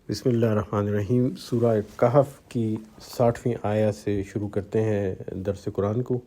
بسم اللہ الرحمن الرحیم۔ سورہ کہف کی 60ویں آیت سے شروع کرتے ہیں درس قرآن کو،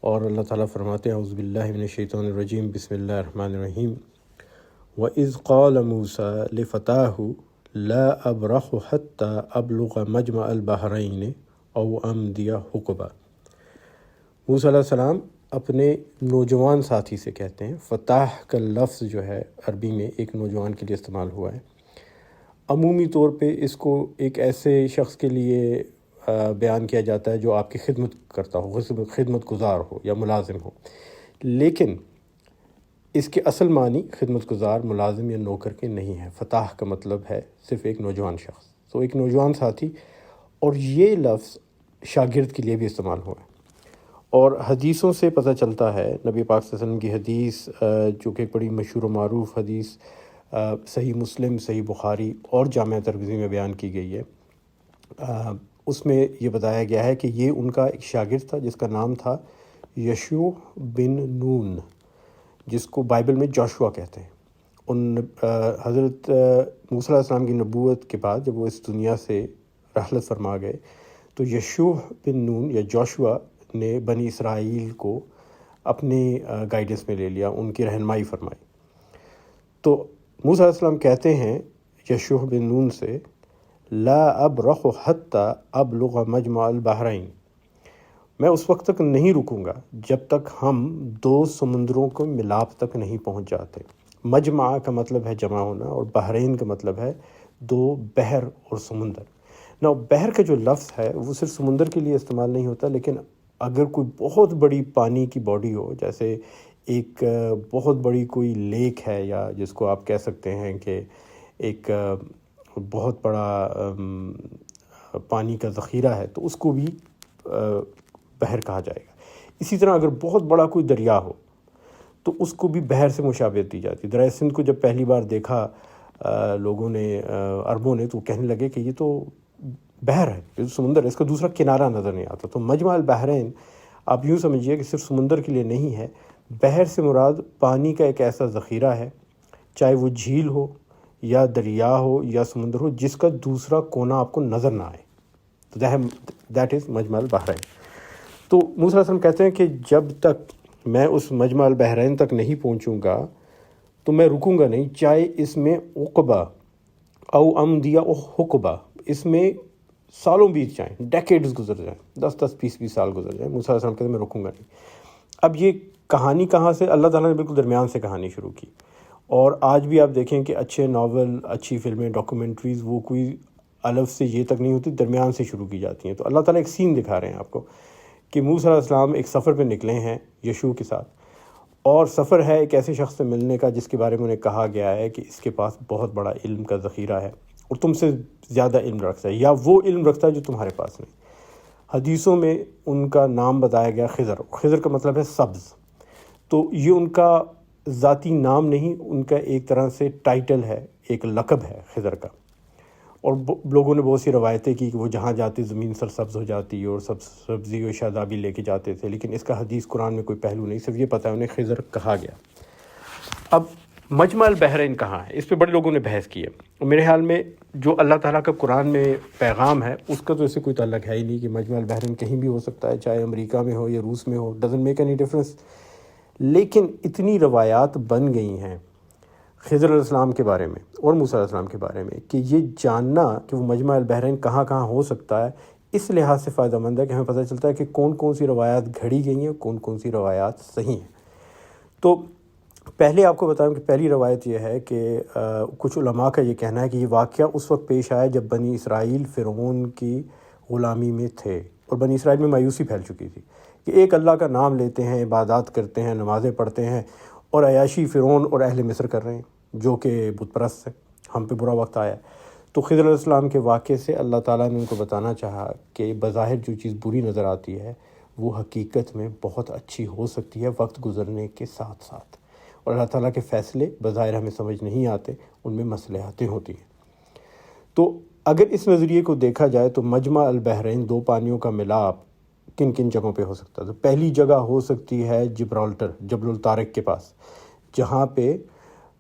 اور اللہ تعالیٰ فرماتے ہیں اعوذ باللہ من الشیطان الرجیم، بسم اللہ الرحمن الرحیم۔ وَإِذْ قَالَ مُوسَى لِفَتَاهُ لَا أَبْرَحُ حَتَّى أَبْلُغَ مَجْمَعَ الْبَحْرَيْنِ أَوْ أَمْضِيَ حُقُبًا۔ موسیٰ علیہ السلام اپنے نوجوان ساتھی سے کہتے ہیں، فتح کا لفظ جو ہے عربی میں ایک نوجوان کے لیے استعمال ہوا ہے۔ عمومی طور پہ اس کو ایک ایسے شخص کے لیے بیان کیا جاتا ہے جو آپ کی خدمت کرتا ہو، خدمت گزار ہو یا ملازم ہو، لیکن اس کے اصل معنی خدمت گزار، ملازم یا نوکر کے نہیں ہے۔ فتح کا مطلب ہے صرف ایک نوجوان شخص، تو ایک نوجوان ساتھی، اور یہ لفظ شاگرد کے لیے بھی استعمال ہوا ہے۔ اور حدیثوں سے پتہ چلتا ہے، نبی پاک صلی اللہ علیہ وسلم کی حدیث جو کہ ایک بڑی مشہور و معروف حدیث صحیح مسلم، صحیح بخاری اور جامع ترمذی میں بیان کی گئی ہے، اس میں یہ بتایا گیا ہے کہ یہ ان کا ایک شاگرد تھا جس کا نام تھا یشوع بن نون، جس کو بائبل میں جوشوا کہتے ہیں۔ حضرت موسیٰ علیہ السلام کی نبوت کے بعد جب وہ اس دنیا سے رحلت فرما گئے تو یشوع بن نون یا جوشوا نے بنی اسرائیل کو اپنے گائیڈنس میں لے لیا، ان کی رہنمائی فرمائی۔ تو موسیٰ علیہ السلام کہتے ہیں یشوع بن نون سے، لا ابرح حتی ابلغ مجمع البحرین، میں اس وقت تک نہیں رکوں گا جب تک ہم دو سمندروں کو ملاپ تک نہیں پہنچ جاتے۔ مجمع کا مطلب ہے جمع ہونا، اور بحرین کا مطلب ہے دو بحر اور سمندر۔ نا بحر کا جو لفظ ہے وہ صرف سمندر کے لیے استعمال نہیں ہوتا، لیکن اگر کوئی بہت بڑی پانی کی باڈی ہو، جیسے ایک بہت بڑی کوئی لیک ہے، یا جس کو آپ کہہ سکتے ہیں کہ ایک بہت بڑا پانی کا ذخیرہ ہے، تو اس کو بھی بحر کہا جائے گا۔ اسی طرح اگر بہت بڑا کوئی دریا ہو تو اس کو بھی بحر سے مشابہت دی جاتی ہے۔ دریائے سندھ کو جب پہلی بار دیکھا لوگوں نے، عربوں نے، تو کہنے لگے کہ یہ تو بحر ہے، یہ تو سمندر ہے، اس کا دوسرا کنارہ نظر نہیں آتا۔ تو مجمع البحرین آپ یوں سمجھیے کہ صرف سمندر کے لیے نہیں ہے، بحر سے مراد پانی کا ایک ایسا ذخیرہ ہے، چاہے وہ جھیل ہو یا دریا ہو یا سمندر ہو، جس کا دوسرا کونا آپ کو نظر نہ آئے، تو دیٹ از مجمع البحرین۔ تو موسیٰ علیہ السلام کہتے ہیں کہ جب تک میں اس مجمع البحرین تک نہیں پہنچوں گا تو میں رکوں گا نہیں، چاہے اس میں عقبہ او امضی حقبہ، اس میں سالوں بیت جائیں، ڈیکیڈز گزر جائیں، 10-20 سال گزر جائیں، موسیٰ علیہ السلام کہتے ہیں میں رکوں گا نہیں۔ اب یہ کہانی کہاں سے؟ اللہ تعالیٰ نے بالکل درمیان سے کہانی شروع کی، اور آج بھی آپ دیکھیں کہ اچھے ناول، اچھی فلمیں، ڈاکومنٹریز، وہ کوئی الف سے یہ تک نہیں ہوتی، درمیان سے شروع کی جاتی ہیں۔ تو اللہ تعالیٰ ایک سین دکھا رہے ہیں آپ کو کہ موسیٰ علیہ السلام ایک سفر پہ نکلے ہیں یشوع کے ساتھ، اور سفر ہے ایک ایسے شخص سے ملنے کا جس کے بارے میں انہیں کہا گیا ہے کہ اس کے پاس بہت بڑا علم کا ذخیرہ ہے اور تم سے زیادہ علم رکھتا ہے، یا وہ علم رکھتا ہے جو تمہارے پاس نہیں۔ حدیثوں میں ان کا نام بتایا گیا خضر۔ خضر کا مطلب ہے سبز، تو یہ ان کا ذاتی نام نہیں، ان کا ایک طرح سے ٹائٹل ہے، ایک لقب ہے خضر کا۔ اور لوگوں نے بہت سی روایتیں کی کہ وہ جہاں جاتے زمین سرسبز ہو جاتی اور سبزی و شادابی لے کے جاتے تھے، لیکن اس کا حدیث قرآن میں کوئی پہلو نہیں، صرف یہ پتہ ہے انہیں خضر کہا گیا۔ اب مجمع البحرین کہاں ہے؟ اس پہ بڑے لوگوں نے بحث کی ہے، اور میرے خیال میں جو اللہ تعالیٰ کا قرآن میں پیغام ہے اس کا تو اس سے کوئی تعلق ہے ہی نہیں کہ مجمع البحرین کہیں بھی ہو سکتا ہے، چاہے امریکہ میں ہو یا روس میں ہو، ڈزنٹ میک اینی ڈفرینس۔ لیکن اتنی روایات بن گئی ہیں خضر علیہ السلام کے بارے میں اور موسیٰ علیہ السلام کے بارے میں کہ یہ جاننا کہ وہ مجمع البحرین کہاں کہاں ہو سکتا ہے اس لحاظ سے فائدہ مند ہے کہ ہمیں پتہ چلتا ہے کہ کون کون سی روایات گھڑی گئی ہیں، کون کون سی روایات صحیح ہیں۔ تو پہلے آپ کو بتاؤں کہ پہلی روایت یہ ہے کہ کچھ علماء کا یہ کہنا ہے کہ یہ واقعہ اس وقت پیش آیا جب بنی اسرائیل فرعون کی غلامی میں تھے، اور بنی اسرائیل میں مایوسی پھیل چکی تھی کہ ایک اللہ کا نام لیتے ہیں، عبادات کرتے ہیں، نمازیں پڑھتے ہیں، اور عیاشی فرعون اور اہل مصر کر رہے ہیں جو کہ بت پرست ہیں، ہم پہ برا وقت آیا۔ تو خضر علیہ السلام کے واقعے سے اللہ تعالیٰ نے ان کو بتانا چاہا کہ بظاہر جو چیز بری نظر آتی ہے وہ حقیقت میں بہت اچھی ہو سکتی ہے وقت گزرنے کے ساتھ ساتھ، اور اللہ تعالیٰ کے فیصلے بظاہر ہمیں سمجھ نہیں آتے، ان میں مصلحتیں ہوتی ہیں۔ تو اگر اس نظریے کو دیکھا جائے تو مجمع البحرین، دو پانیوں کا ملاپ، کن کن جگہوں پہ ہو سکتا ہے؟ تو پہلی جگہ ہو سکتی ہے جبرالٹر، جبل الطارق کے پاس، جہاں پہ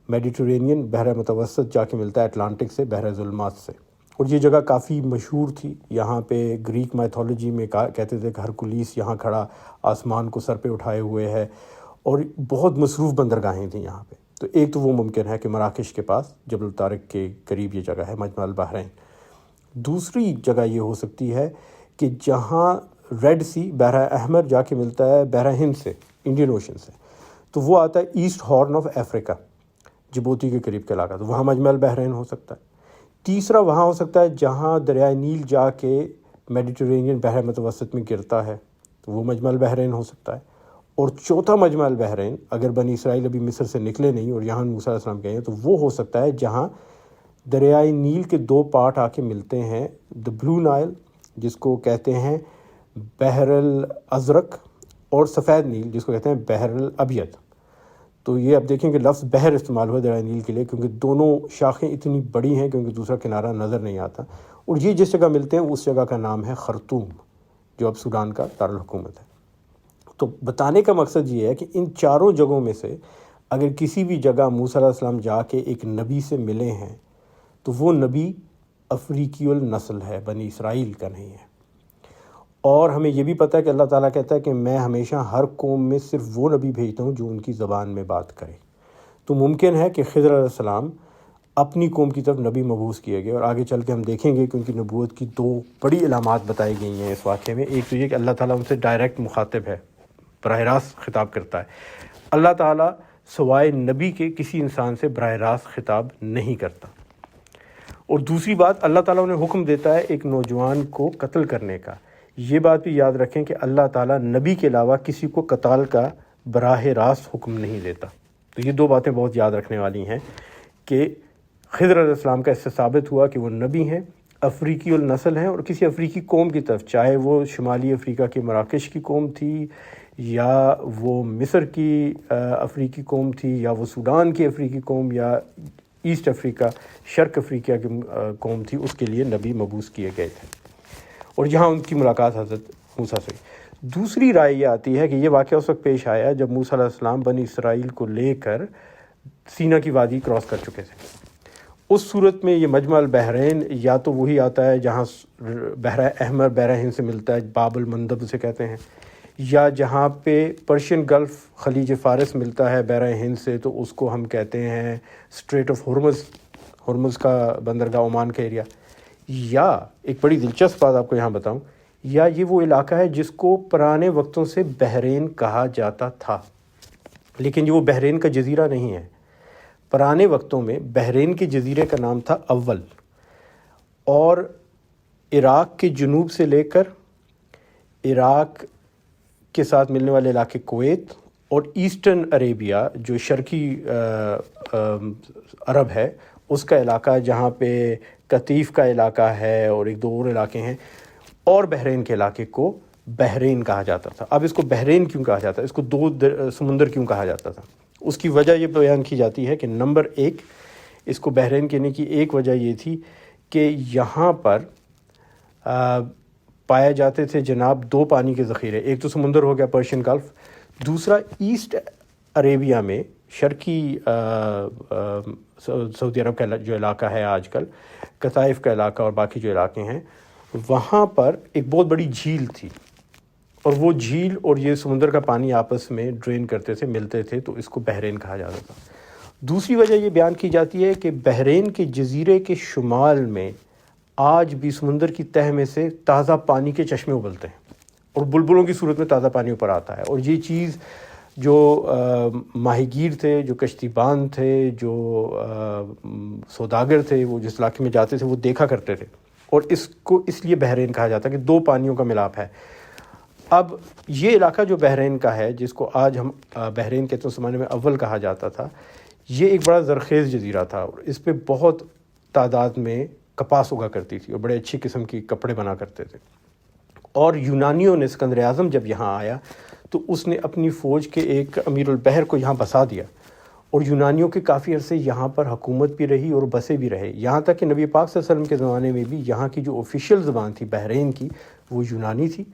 میڈیٹرینین بحر متوسط جا کے ملتا ہے اٹلانٹک سے، بحر ظلمات سے، اور یہ جگہ کافی مشہور تھی۔ یہاں پہ گریک میتھولوجی میں کہتے تھے کہ ہرکولیس یہاں کھڑا آسمان کو سر پہ اٹھائے ہوئے ہے، اور بہت مصروف بندرگاہیں تھیں یہاں پہ۔ تو ایک تو وہ ممکن ہے کہ مراکش کے پاس جبل طارق کے قریب یہ جگہ ہے، مجمع البحرین۔ دوسری جگہ یہ ہو سکتی ہے کہ جہاں ریڈ سی بحر احمر جا کے ملتا ہے بحر ہند سے، انڈین اوشن سے، تو وہ آتا ہے east horn of Africa, Djibouti کے قریب کا علاقہ، تو وہاں مجمع البحرین ہو سکتا ہے۔ تیسرا وہاں ہو سکتا ہے جہاں دریائے نیل جا کے میڈیٹرینین بحر متوسط میں گرتا ہے، تو وہ مجمع البحرین ہو سکتا ہے۔ اور چوتھا مجمع البحرین، اگر بنی اسرائیل ابھی مصر سے نکلے نہیں اور یہاں موسیٰ علیہ السلام گئے ہیں، تو وہ ہو سکتا ہے جہاں دریائے نیل کے دو پارٹ آ کے ملتے ہیں، دا بلو نائل جس کو کہتے ہیں بحر الازرق، اور سفید نیل جس کو کہتے ہیں بحر الابیض۔ تو یہ اب دیکھیں کہ لفظ بحر استعمال ہوا دریائے نیل کے لیے، کیونکہ دونوں شاخیں اتنی بڑی ہیں کیونکہ دوسرا کنارہ نظر نہیں آتا، اور یہ جس جگہ ملتے ہیں اس جگہ کا نام ہے خرطوم، جو اب سوڈان کا دارالحکومت ہے۔ تو بتانے کا مقصد یہ ہے کہ ان چاروں جگہوں میں سے اگر کسی بھی جگہ موسیٰ علیہ السلام جا کے ایک نبی سے ملے ہیں تو وہ نبی افریقی النسل ہے، بنی اسرائیل کا نہیں ہے۔ اور ہمیں یہ بھی پتہ ہے کہ اللہ تعالیٰ کہتا ہے کہ میں ہمیشہ ہر قوم میں صرف وہ نبی بھیجتا ہوں جو ان کی زبان میں بات کرے۔ تو ممکن ہے کہ خضر علیہ السلام اپنی قوم کی طرف نبی مبعوث کیے گئے، اور آگے چل کے ہم دیکھیں گے کہ ان کی نبوت کی دو بڑی علامات بتائی گئی ہیں اس واقعے میں۔ ایک تو یہ کہ اللہ تعالیٰ ان سے ڈائریکٹ مخاطب ہے، براہ راست خطاب کرتا ہے۔ اللہ تعالیٰ سوائے نبی کے کسی انسان سے براہ راست خطاب نہیں کرتا۔ اور دوسری بات، اللہ تعالیٰ انہیں حکم دیتا ہے ایک نوجوان کو قتل کرنے کا۔ یہ بات بھی یاد رکھیں کہ اللہ تعالیٰ نبی کے علاوہ کسی کو قتال کا براہ راست حکم نہیں دیتا۔ تو یہ دو باتیں بہت یاد رکھنے والی ہیں کہ خضر علیہ السلام کا اس سے ثابت ہوا کہ وہ نبی ہیں، افریقی النسل ہیں، اور کسی افریقی قوم کی طرف، چاہے وہ شمالی افریقہ کی مراکش کی قوم تھی، یا وہ مصر کی افریقی قوم تھی، یا وہ سوڈان کی افریقی قوم، یا ایسٹ افریقہ شرق افریقہ کی قوم تھی، اس کے لیے نبی مبعوث کیے گئے تھے، اور یہاں ان کی ملاقات حضرت موسیٰ سے۔ دوسری رائے یہ آتی ہے کہ یہ واقعہ اس وقت پیش آیا جب موسیٰ علیہ السلام بنی اسرائیل کو لے کر سینا کی وادی کراس کر چکے تھے۔ اس صورت میں یہ مجمع البحرین یا تو وہی آتا ہے جہاں بحر احمر بحر ہند سے ملتا ہے، باب المندب اسے کہتے ہیں، یا جہاں پہ پرشین گلف خلیج فارس ملتا ہے بحر ہند سے، تو اس کو ہم کہتے ہیں اسٹریٹ آف ہرمز کا بندرگاہ عمان کا ایریا۔ یا ایک بڑی دلچسپ بات آپ کو یہاں بتاؤں، یا یہ وہ علاقہ ہے جس کو پرانے وقتوں سے بحرین کہا جاتا تھا، لیکن یہ وہ بحرین کا جزیرہ نہیں ہے۔ پرانے وقتوں میں بحرین کے جزیرے کا نام تھا اول، اور عراق کے جنوب سے لے کر عراق کے ساتھ ملنے والے علاقے کویت اور ایسٹرن عربیہ جو شرقی عرب ہے اس کا علاقہ، جہاں پہ قطیف کا علاقہ ہے اور ایک دو اور علاقے ہیں، اور بحرین کے علاقے کو بحرین کہا جاتا تھا۔ اب اس کو بحرین کیوں کہا جاتا ہے، اس کو دو سمندر کیوں کہا جاتا تھا؟ اس کی وجہ یہ بیان کی جاتی ہے کہ نمبر ایک، اس کو بحرین کہنے کی ایک وجہ یہ تھی کہ یہاں پر پائے جاتے تھے جناب دو پانی کے ذخیرے، ایک تو سمندر ہو گیا پرشین گلف، دوسرا ایسٹ عربیہ میں شرقی سعودی عرب کا جو علاقہ ہے آج کل، قطائف کا علاقہ اور باقی جو علاقے ہیں، وہاں پر ایک بہت بڑی جھیل تھی، اور وہ جھیل اور یہ سمندر کا پانی آپس میں ڈرین کرتے تھے، ملتے تھے، تو اس کو بحرین کہا جاتا تھا۔ دوسری وجہ یہ بیان کی جاتی ہے کہ بحرین کے جزیرے کے شمال میں آج بھی سمندر کی تہہ میں سے تازہ پانی کے چشمے ابلتے ہیں، اور بلبلوں کی صورت میں تازہ پانی اوپر آتا ہے، اور یہ چیز جو ماہی گیر تھے، جو کشتی باز تھے، جو سوداگر تھے، وہ جس علاقے میں جاتے تھے وہ دیکھا کرتے تھے، اور اس کو اس لیے بحرین کہا جاتا ہے کہ دو پانیوں کا ملاپ ہے۔ اب یہ علاقہ جو بحرین کا ہے، جس کو آج ہم بحرین کہتے ہیں، اس زمانے میں اول کہا جاتا تھا، یہ ایک بڑا زرخیز جزیرہ تھا، اور اس پہ بہت تعداد میں کپاس اگا کرتی تھی، اور بڑے اچھی قسم کی کپڑے بنا کرتے تھے۔ اور یونانیوں نے، اسکندر اعظم جب یہاں آیا تو اس نے اپنی فوج کے ایک امیر البحر کو یہاں بسا دیا، اور یونانیوں کے کافی عرصے یہاں پر حکومت بھی رہی اور بسے بھی رہے، یہاں تک کہ نبی پاک صلی اللہ علیہ وسلم کے زمانے میں بھی یہاں کی جو آفیشیل زبان تھی بحرین کی وہ یونانی تھی،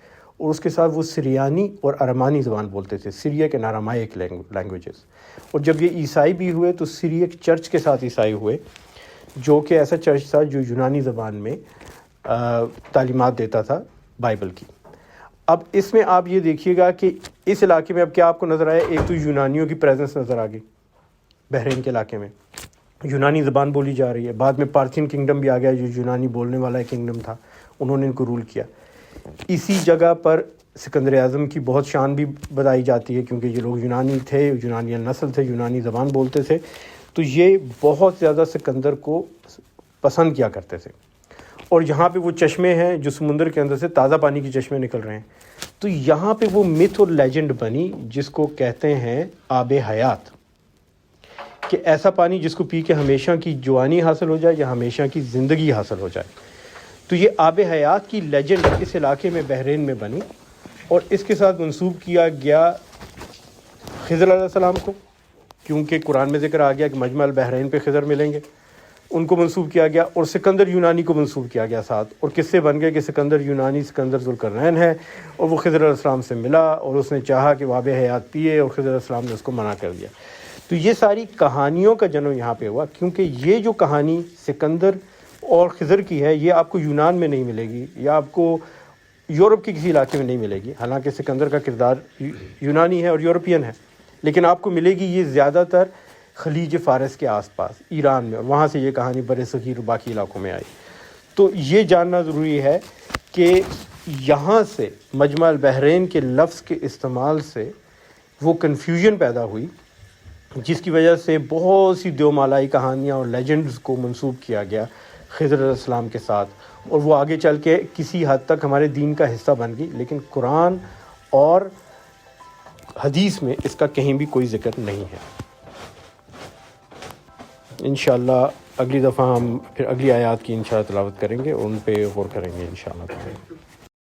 اور اس کے ساتھ وہ سریانی اور ارمانی زبان بولتے تھے، سیریک اینڈ ارامائک لینگویجز. اور جب یہ عیسائی بھی ہوئے تو سیریک چرچ کے ساتھ عیسائی ہوئے، جو کہ ایسا چرچ تھا جو یونانی زبان میں تعلیمات دیتا تھا بائبل کی. اب اس میں آپ یہ دیکھیے گا کہ اس علاقے میں اب کیا آپ کو نظر آیا، ایک تو یونانیوں کی پریزنس نظر آ گئی، بحرین کے علاقے میں یونانی زبان بولی جا رہی ہے. بعد میں پارتھین کنگڈم بھی آ گیا جو یونانی بولنے والا کنگڈم تھا، انہوں نے ان کو رول کیا. اسی جگہ پر سکندر اعظم کی بہت شان بھی بتائی جاتی ہے، کیونکہ یہ لوگ یونانی تھے، یونانین نسل تھے، یونانی زبان بولتے تھے، تو یہ بہت زیادہ سکندر کو پسند کیا کرتے تھے. اور یہاں پہ وہ چشمے ہیں جو سمندر کے اندر سے تازہ پانی کے چشمے نکل رہے ہیں، تو یہاں پہ وہ متھ اور لیجنڈ بنی جس کو کہتے ہیں آب حیات، کہ ایسا پانی جس کو پی کے ہمیشہ کی جوانی حاصل ہو جائے یا ہمیشہ کی زندگی حاصل ہو جائے. تو یہ آب حیات کی لیجنڈ اس علاقے میں بحرین میں بنی، اور اس کے ساتھ منسوب کیا گیا خضر علیہ السلام کو، کیونکہ قرآن میں ذکر آ گیا کہ مجمع البحرین پہ خضر ملیں گے، ان کو منسوب کیا گیا. اور سکندر یونانی کو منسوب کیا گیا ساتھ، اور قصے بن گئے کہ سکندر یونانی سکندر ذوالقرنین ہے، اور وہ خضر علیہ السلام سے ملا اور اس نے چاہا کہ وہ آب حیات پیے، اور خضر علیہ السلام نے اس کو منع کر دیا. تو یہ ساری کہانیوں کا جنم یہاں پہ ہوا، کیونکہ یہ جو کہانی سکندر اور خضر کی ہے یہ آپ کو یونان میں نہیں ملے گی، یا آپ کو یورپ کے کسی علاقے میں نہیں ملے گی. حالانکہ سکندر کا کردار یونانی ہے اور یورپین ہے، لیکن آپ کو ملے گی یہ زیادہ تر خلیج فارس کے آس پاس ایران میں، اور وہاں سے یہ کہانی بر صغیر اور باقی علاقوں میں آئی. تو یہ جاننا ضروری ہے کہ یہاں سے مجمع البحرین کے لفظ کے استعمال سے وہ کنفیوژن پیدا ہوئی، جس کی وجہ سے بہت سی دیومالائی کہانیاں اور لیجنڈز کو منسوب کیا گیا خضر علیہ السلام کے ساتھ، اور وہ آگے چل کے کسی حد تک ہمارے دین کا حصہ بن گئی. لیکن قرآن اور حدیث میں اس کا کہیں بھی کوئی ذکر نہیں ہے. انشاءاللہ اگلی دفعہ ہم پھر اگلی آیات کی انشاءاللہ تلاوت کریں گے اور ان پہ غور کریں گے انشاءاللہ.